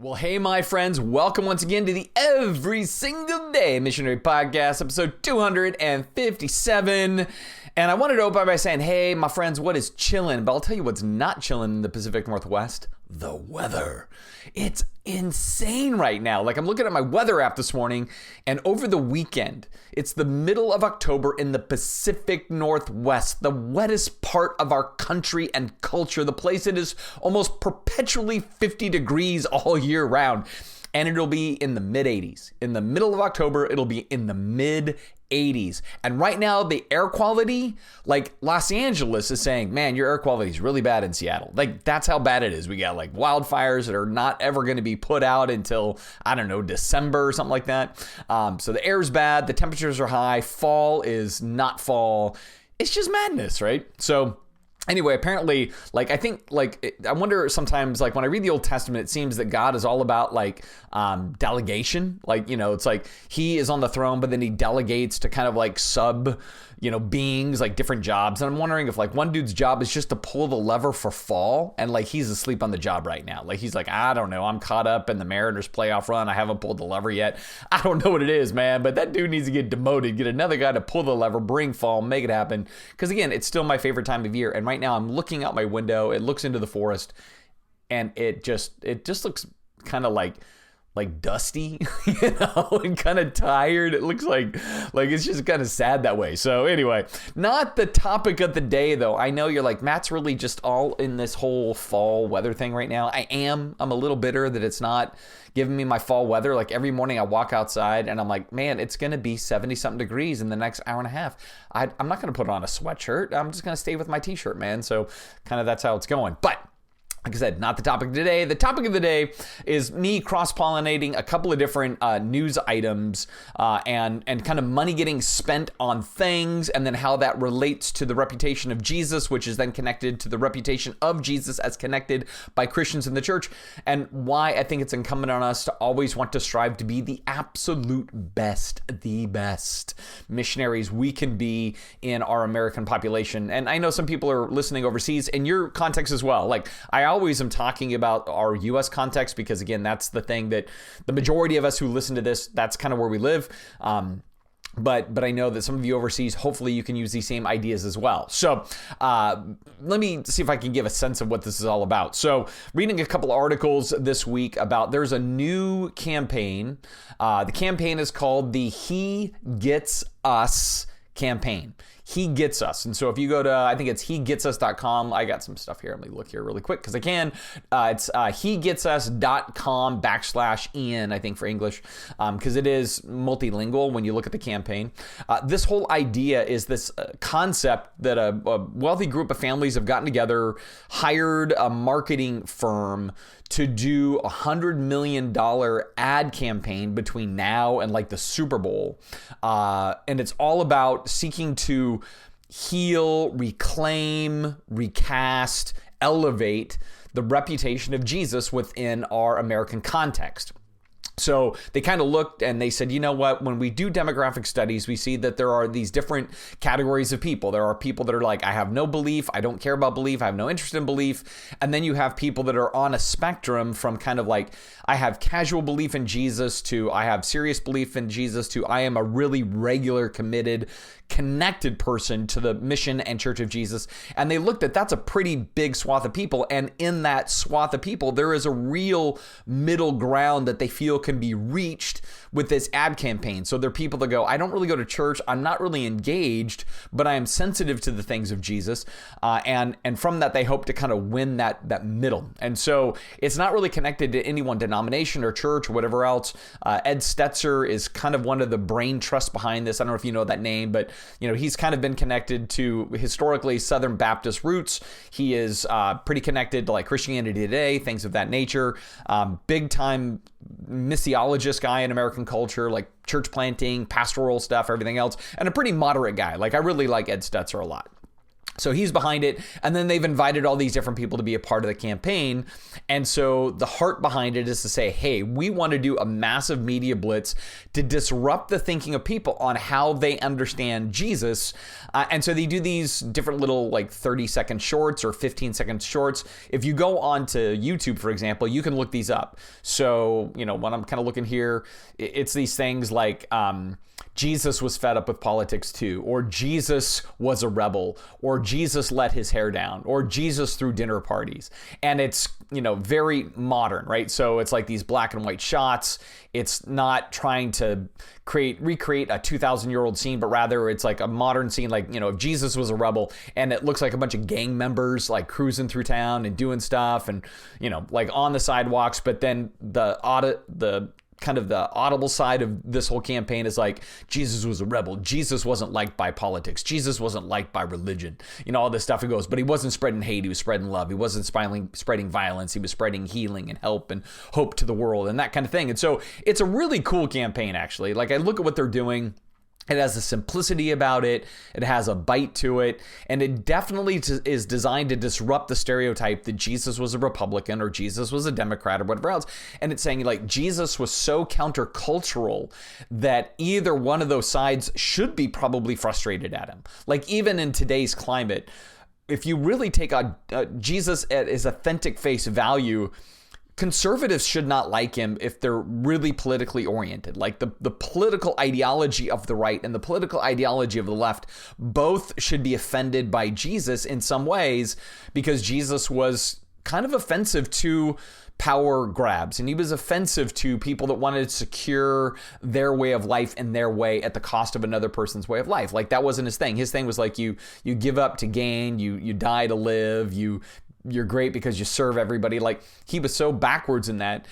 Well, hey, my friends, welcome once again to the Every Single Day Missionary Podcast, episode 257. And I wanted to open by saying, hey, my friends, what is chilling? But I'll tell you what's not chilling in the Pacific Northwest: the weather. It's insane right now. Like, I'm looking at my weather app this morning, and over the weekend, it's the middle of October in the Pacific Northwest, the wettest part of our country and culture, the place that is almost perpetually 50 degrees all year round. And it'll be in the mid 80s. In the middle of October, it'll be in the mid 80s. And right now, the air quality, like Los Angeles is saying, man, your air quality is really bad in Seattle. Like, that's how bad it is. We got like wildfires that are not ever going to be put out until, I don't know, December or something like that. So the air's bad. The temperatures are high. Fall is not fall. It's just madness, right? So anyway, apparently, like, I think, like, I wonder sometimes, like, when I read the Old Testament, it seems that God is all about, like, delegation. Like, you know, it's like he is on the throne, but then he delegates to kind of, like, beings, like, different jobs. And I'm wondering if, like, one dude's job is just to pull the lever for fall, and, like, he's asleep on the job right now. Like, he's like, I don't know, I'm caught up in the Mariners playoff run. I haven't pulled the lever yet. I don't know what it is, man, but that dude needs to get demoted, get another guy to pull the lever, bring fall, make it happen. Because, again, it's still my favorite time of year. And right now I'm looking out my window. It looks into the forest, and it just looks kind of like dusty, you know, and kind of tired. It looks like it's just kind of sad that way. So anyway, not the topic of the day though. I know you're like, Matt's really just all in this whole fall weather thing right now. I'm a little bitter that it's not giving me my fall weather. Like, every morning I walk outside and I'm like, man, it's going to be 70 something degrees in the next hour and a half. I'm not going to put on a sweatshirt. I'm just going to stay with my t-shirt, man. So kind of that's how it's going. But like I said, not the topic of today. The topic of the day is me cross-pollinating a couple of different news items and kind of money getting spent on things, and then how that relates to the reputation of Jesus, which is then connected to the reputation of Jesus as connected by Christians in the church, and why I think it's incumbent on us to always want to strive to be the absolute best, the best missionaries we can be in our American population. And I know some people are listening overseas, in your context as well. Like, I always am talking about our U.S. context because, again, that's the thing that the majority of us who listen to this, that's kind of where we live. But I know that some of you overseas, hopefully you can use these same ideas as well. So let me see if I can give a sense of what this is all about. So reading a couple articles this week about, there's a new campaign. The campaign is called the He Gets Us campaign. He Gets Us. And so if you go to, I think it's hegetsus.com. I got some stuff here. Let me look here really quick because I can. It's hegetsus.com/Ian, I think, for English, because it is multilingual when you look at the campaign. This whole idea is this concept that a wealthy group of families have gotten together, hired a marketing firm to do $100 million ad campaign between now and like the Super Bowl. And it's all about seeking to heal, reclaim, recast, elevate the reputation of Jesus within our American context. So they kind of looked and they said, you know what, when we do demographic studies, we see that there are these different categories of people. There are people that are like, I have no belief, I don't care about belief, I have no interest in belief. And then you have people that are on a spectrum from kind of like, I have casual belief in Jesus to I have serious belief in Jesus to I am a really regular, committed, connected person to the mission and church of Jesus. And they looked at, that's a pretty big swath of people. And in that swath of people, there is a real middle ground that they feel can be reached with this ad campaign. So there are people that go, I don't really go to church, I'm not really engaged, but I am sensitive to the things of Jesus. And from that, they hope to kind of win that middle. And so it's not really connected to any one denomination or church or whatever else. Ed Stetzer is kind of one of the brain trusts behind this. I don't know if you know that name, but you know, he's kind of been connected to historically Southern Baptist roots. He is pretty connected to like Christianity Today, things of that nature. Big time missiologist guy in American culture, like church planting, pastoral stuff, everything else, and a pretty moderate guy. Like, I really like Ed Stetzer a lot. So he's behind it, and then they've invited all these different people to be a part of the campaign. And so the heart behind it is to say, hey, we want to do a massive media blitz to disrupt the thinking of people on how they understand Jesus. And so they do these different little 30-second shorts or 15-second shorts. If you go onto YouTube, for example, you can look these up. So, when I'm kind of looking here, it's these things like, Jesus was fed up with politics too, or Jesus was a rebel, or Jesus let his hair down, or Jesus threw dinner parties. And it's, very modern, right? So it's like these black and white shots. It's not trying to recreate a 2,000-year-old scene, but rather it's like a modern scene, if Jesus was a rebel, and it looks like a bunch of gang members cruising through town and doing stuff and, on the sidewalks. But then the audible side of this whole campaign is Jesus was a rebel. Jesus wasn't liked by politics. Jesus wasn't liked by religion. All this stuff. It goes, but he wasn't spreading hate. He was spreading love. He wasn't spreading violence. He was spreading healing and help and hope to the world and that kind of thing. And so it's a really cool campaign, actually. I look at what they're doing. It has a simplicity about it. It has a bite to it. And it definitely is designed to disrupt the stereotype that Jesus was a Republican or Jesus was a Democrat or whatever else. And it's saying Jesus was so countercultural that either one of those sides should be probably frustrated at him. Even in today's climate, if you really take Jesus at his authentic face value, conservatives should not like him if they're really politically oriented. The political ideology of the right and the political ideology of the left both should be offended by Jesus in some ways, because Jesus was kind of offensive to power grabs, and he was offensive to people that wanted to secure their way of life in their way at the cost of another person's way of life. That wasn't his thing. His thing was you give up to gain, you die to live, you're great because you serve everybody. He was so backwards in that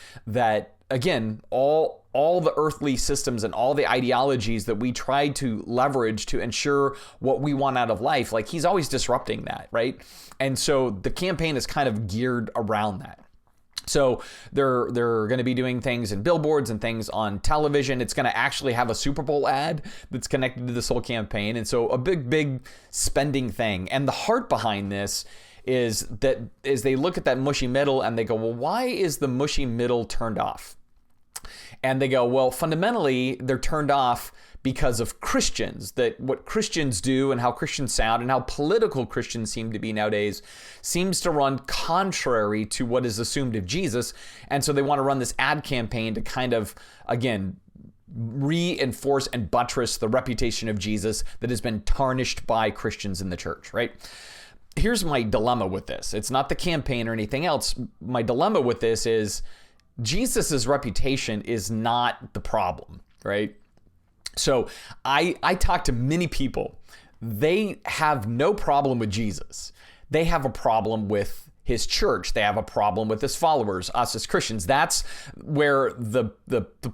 again, all the earthly systems and all the ideologies that we try to leverage to ensure what we want out of life, he's always disrupting that, right? And so the campaign is kind of geared around that. So they're going to be doing things in billboards and things on television. It's going to actually have a Super Bowl ad that's connected to this whole campaign. And so a big spending thing. And the heart behind this is that as they look at that mushy middle and they go, well, why is the mushy middle turned off? And they go, well, fundamentally, they're turned off because of Christians, that what Christians do and how Christians sound and how political Christians seem to be nowadays seems to run contrary to what is assumed of Jesus. And so they want to run this ad campaign to kind of, again, reinforce and buttress the reputation of Jesus that has been tarnished by Christians in the church, right? Here's my dilemma with this. It's not the campaign or anything else. My dilemma with this is Jesus's reputation is not the problem, right? So I talk to many people. They have no problem with Jesus. They have a problem with his church. They have a problem with his followers, us as Christians. That's where the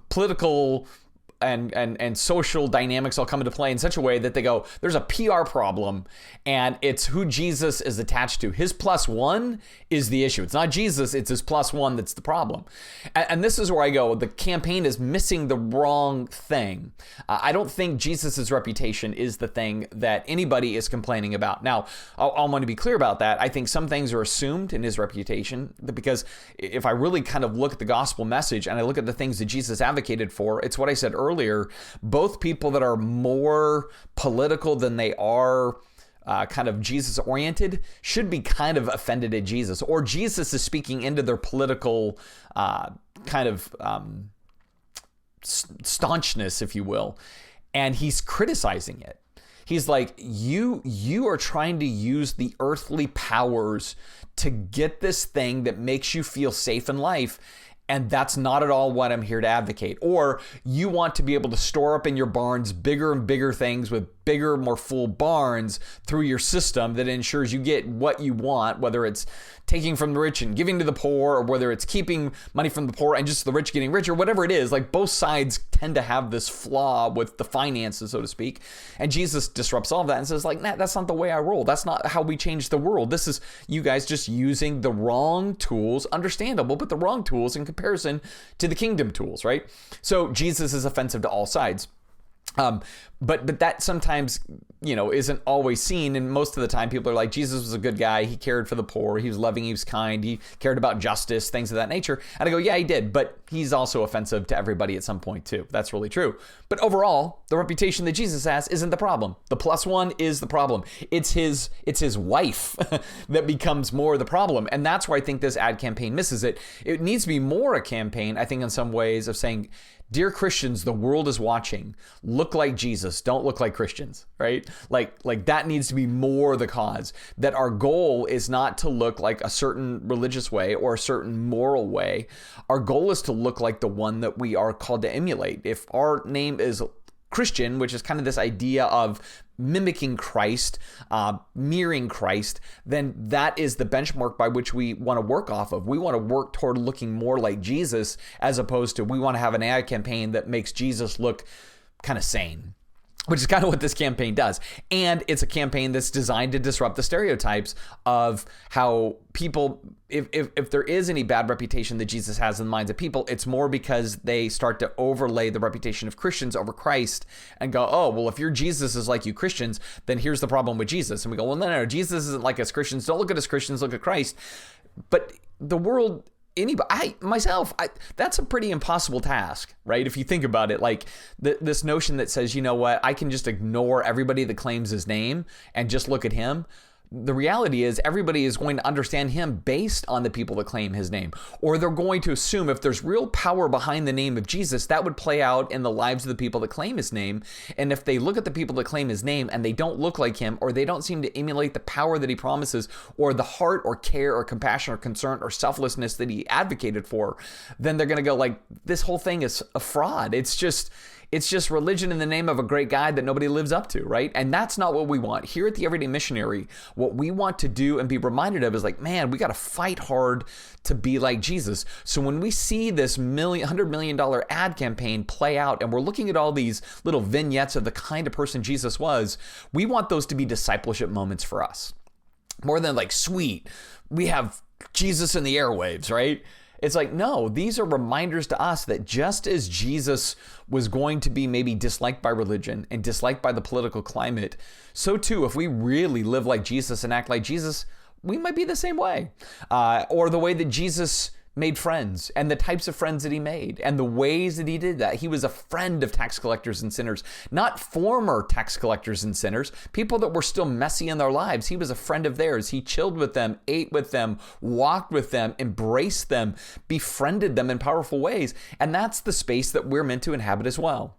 political and social dynamics all come into play in such a way that they go, there's a PR problem, and it's who Jesus is attached to. His plus one is the issue. It's not Jesus, it's his plus one that's the problem. And this is where I go, the campaign is missing the wrong thing. I don't think Jesus's reputation is the thing that anybody is complaining about. Now, I want to be clear about that. I think some things are assumed in his reputation, because if I really kind of look at the gospel message and I look at the things that Jesus advocated for, it's what I said earlier. Both people that are more political than they are kind of Jesus oriented should be kind of offended at Jesus, or Jesus is speaking into their political kind of staunchness, if you will, and he's criticizing it. He's like, you are trying to use the earthly powers to get this thing that makes you feel safe in life. And that's not at all what I'm here to advocate. Or you want to be able to store up in your barns bigger and bigger things with bigger, more full barns through your system that ensures you get what you want, whether it's taking from the rich and giving to the poor, or whether it's keeping money from the poor and just the rich getting richer, whatever it is. Like, both sides tend to have this flaw with the finances, so to speak. And Jesus disrupts all of that and says, like, nah, that's not the way I roll. That's not how we change the world. This is you guys just using the wrong tools, understandable, but the wrong tools in comparison to the kingdom tools, right? So Jesus is offensive to all sides. But that sometimes isn't always seen. And most of the time people are like, Jesus was a good guy. He cared for the poor. He was loving. He was kind. He cared about justice, things of that nature. And I go, yeah, he did. But he's also offensive to everybody at some point too. That's really true. But overall, the reputation that Jesus has isn't the problem. The +1 is the problem. It's his wife that becomes more the problem. And that's where I think this ad campaign misses it. It needs to be more a campaign, I think, in some ways, of saying, dear Christians, the world is watching. Look like Jesus. Don't look like Christians, right? Like that needs to be more the cause. That our goal is not to look like a certain religious way or a certain moral way. Our goal is to look like the one that we are called to emulate. If our name is Christian, which is kind of this idea of mimicking Christ, mirroring Christ, then that is the benchmark by which we want to work off of. We want to work toward looking more like Jesus, as opposed to we want to have an ad campaign that makes Jesus look kind of sane, which is kind of what this campaign does. And it's a campaign that's designed to disrupt the stereotypes of how people, if there is any bad reputation that Jesus has in the minds of people, it's more because they start to overlay the reputation of Christians over Christ and go, oh, well, if your Jesus is like you Christians, then here's the problem with Jesus. And we go, well, no, Jesus isn't like us Christians. Don't look at us Christians, look at Christ. But the world, anybody, that's a pretty impossible task, right? If you think about it, like this notion that says, you know what, I can just ignore everybody that claims his name and just look at him. The reality is everybody is going to understand him based on the people that claim his name, or they're going to assume if there's real power behind the name of Jesus, that would play out in the lives of the people that claim his name. And if they look at the people that claim his name and they don't look like him, or they don't seem to emulate the power that he promises, or the heart or care or compassion or concern or selflessness that he advocated for, then they're going to go like, this whole thing is a fraud. It's just religion in the name of a great guy that nobody lives up to, right? And that's not what we want. Here at the Everyday Missionary, what we want to do and be reminded of is like, man, we got to fight hard to be like Jesus. So when we see this $100 million ad campaign play out, and we're looking at all these little vignettes of the kind of person Jesus was, we want those to be discipleship moments for us. More than like, sweet, we have Jesus in the airwaves, right? It's like, no, these are reminders to us that just as Jesus was going to be maybe disliked by religion and disliked by the political climate, so too, if we really live like Jesus and act like Jesus, we might be the same way. Or the way that Jesus made friends and the types of friends that he made and the ways that he did that. He was a friend of tax collectors and sinners, not former tax collectors and sinners, people that were still messy in their lives. He was a friend of theirs. He chilled with them, ate with them, walked with them, embraced them, befriended them in powerful ways. And that's the space that we're meant to inhabit as well.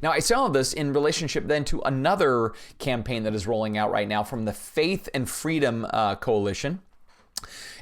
Now, I say all of this in relationship then to another campaign that is rolling out right now from the Faith and Freedom Coalition.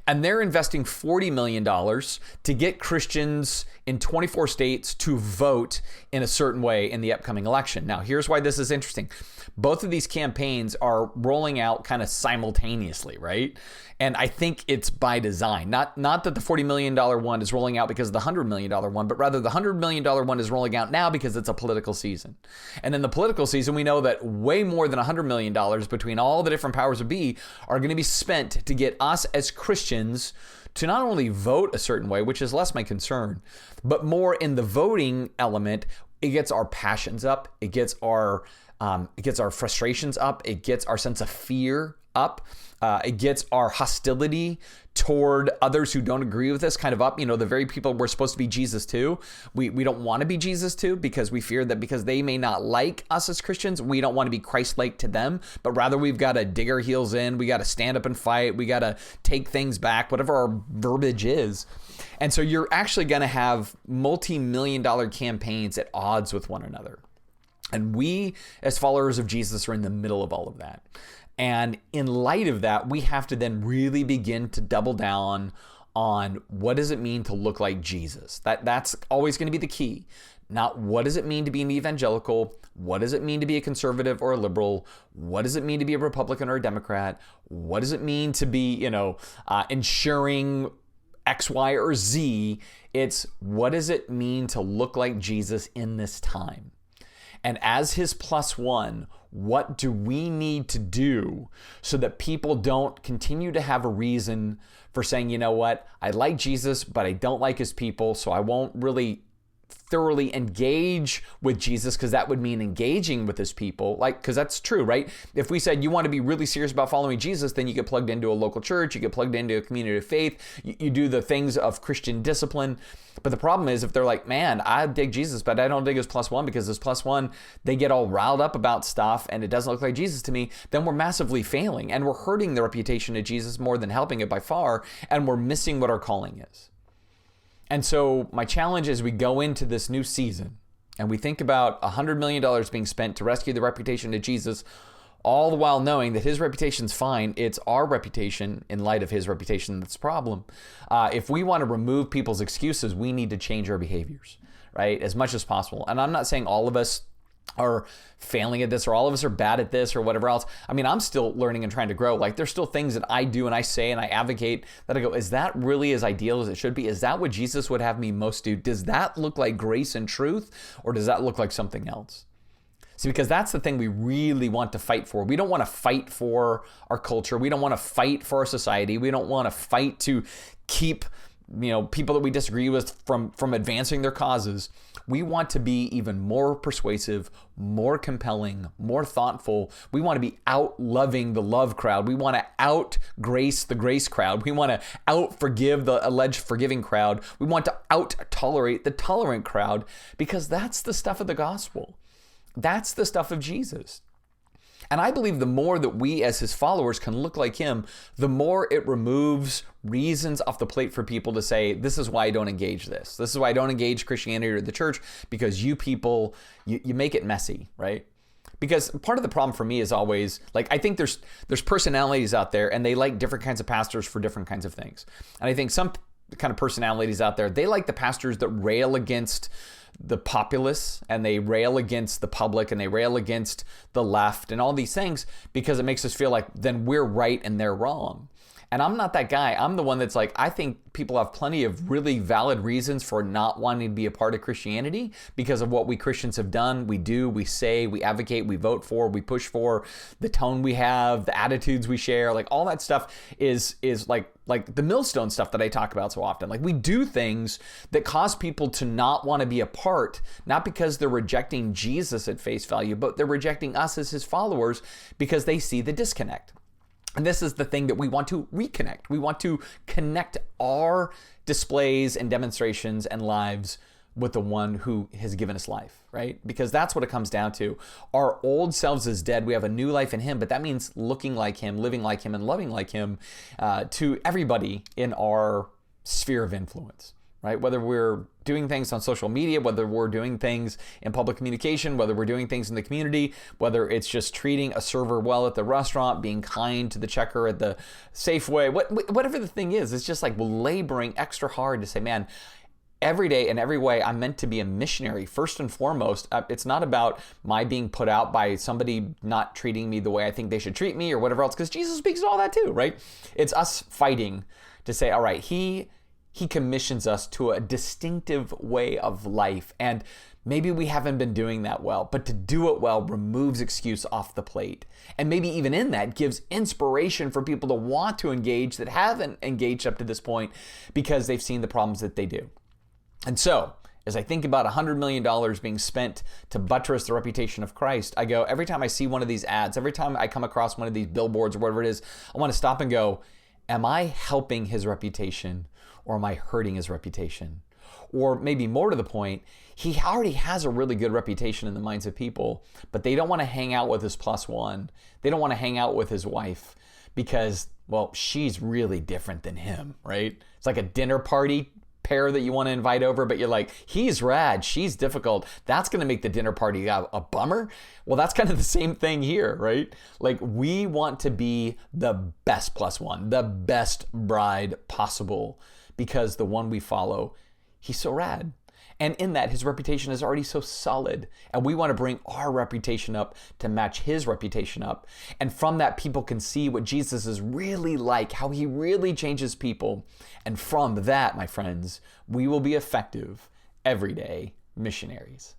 And they're investing $40 million to get Christians in 24 states to vote in a certain way in the upcoming election. Now, here's why this is interesting. Both of these campaigns are rolling out kind of simultaneously, right? And I think it's by design. Not that the $40 million one is rolling out because of the $100 million one, but rather the $100 million one is rolling out now because it's a political season. And in the political season, we know that way more than $100 million between all the different powers that be are going to be spent to get us as Christians to not only vote a certain way, which is less my concern, but more in the voting element. It gets our passions up. It gets our frustrations up. It gets our sense of fear up. It gets our hostility toward others who don't agree with us kind of up. You know, the very people we're supposed to be Jesus to, we don't want to be Jesus to because we fear that because they may not like us as Christians, we don't want to be Christ-like to them, but rather we've got to dig our heels in. We got to stand up and fight. We got to take things back, whatever our verbiage is. And so you're actually going to have multi-million-dollar campaigns at odds with one another. And we, as followers of Jesus, are in the middle of all of that. And in light of that, we have to then really begin to double down on what does it mean to look like Jesus? That's always going to be the key. Not what does it mean to be an evangelical? What does it mean to be a conservative or a liberal? What does it mean to be a Republican or a Democrat? What does it mean to be, ensuring X, Y, or Z? It's what does it mean to look like Jesus in this time? And as his +1, what do we need to do so that people don't continue to have a reason for saying, you know what, I like Jesus, but I don't like his people, so I won't really thoroughly engage with Jesus, because that would mean engaging with his people, because that's true, right? If we said you want to be really serious about following Jesus, then you get plugged into a local church, you get plugged into a community of faith, you do the things of Christian discipline. But the problem is, if they're like, man, I dig Jesus, but I don't dig his +1 because his +1, they get all riled up about stuff and it doesn't look like Jesus to me, then we're massively failing and we're hurting the reputation of Jesus more than helping it by far, and we're missing what our calling is. And so my challenge as we go into this new season and we think about $100 million being spent to rescue the reputation of Jesus, all the while knowing that his reputation's fine, it's our reputation in light of his reputation that's the problem. If we want to remove people's excuses, we need to change our behaviors, right? As much as possible. And I'm not saying all of us are failing at this or all of us are bad at this or whatever else. I mean, I'm still learning and trying to grow. There's still things that I do and I say and I advocate that I go, is that really as ideal as it should be? Is that what Jesus would have me most do? Does that look like grace and truth, or does that look like something else? See, because that's the thing we really want to fight for. We don't want to fight for our culture. We don't want to fight for our society. We don't want to fight to keep people that we disagree with from advancing their causes. We want to be even more persuasive, more compelling, more thoughtful. We want to be out loving the love crowd. We want to out grace the grace crowd. We want to out forgive the alleged forgiving crowd. We want to out tolerate the tolerant crowd, because that's the stuff of the gospel. That's the stuff of Jesus. And I believe the more that we as his followers can look like him, the more it removes reasons off the plate for people to say, this is why I don't engage this. This is why I don't engage Christianity or the church, because you people, you make it messy, right? Because part of the problem for me is always, I think there's personalities out there and they like different kinds of pastors for different kinds of things. And I think some kind of personalities out there, they like the pastors that rail against the populace and they rail against the public and they rail against the left and all these things, because it makes us feel like then we're right and they're wrong. And I'm not that guy. I'm the one that's I think people have plenty of really valid reasons for not wanting to be a part of Christianity because of what we Christians have done. We do, we say, we advocate, we vote for, we push for, the tone we have, the attitudes we share, all that stuff is like the millstone stuff that I talk about so often. We do things that cause people to not want to be a part, not because they're rejecting Jesus at face value, but they're rejecting us as his followers because they see the disconnect. And this is the thing that we want to reconnect. We want to connect our displays and demonstrations and lives with the one who has given us life, right? Because that's what it comes down to. Our old selves is dead. We have a new life in him, but that means looking like him, living like him, and loving like him to everybody in our sphere of influence, right? Whether we're doing things on social media, whether we're doing things in public communication, whether we're doing things in the community, whether it's just treating a server well at the restaurant, being kind to the checker at the Safeway, whatever the thing is, it's just laboring extra hard to say, man, every day in every way, I'm meant to be a missionary. First and foremost, it's not about my being put out by somebody not treating me the way I think they should treat me or whatever else, because Jesus speaks to all that too, right? It's us fighting to say, all right, He commissions us to a distinctive way of life. And maybe we haven't been doing that well, but to do it well removes excuse off the plate. And maybe even in that gives inspiration for people to want to engage that haven't engaged up to this point because they've seen the problems that they do. And so, as I think about $100 million being spent to buttress the reputation of Christ, I go, every time I see one of these ads, every time I come across one of these billboards or whatever it is, I want to stop and go, am I helping his reputation? Or am I hurting his reputation? Or maybe more to the point, he already has a really good reputation in the minds of people, but they don't want to hang out with his +1. They don't want to hang out with his wife because, well, she's really different than him, right? It's like a dinner party pair that you want to invite over, but you're like, he's rad, she's difficult. That's going to make the dinner party a bummer. Well, that's kind of the same thing here, right? We want to be the best +1, the best bride possible, because the one we follow, he's so rad. And in that, his reputation is already so solid. And we want to bring our reputation up to match his reputation up. And from that, people can see what Jesus is really like, how he really changes people. And from that, my friends, we will be effective, everyday missionaries.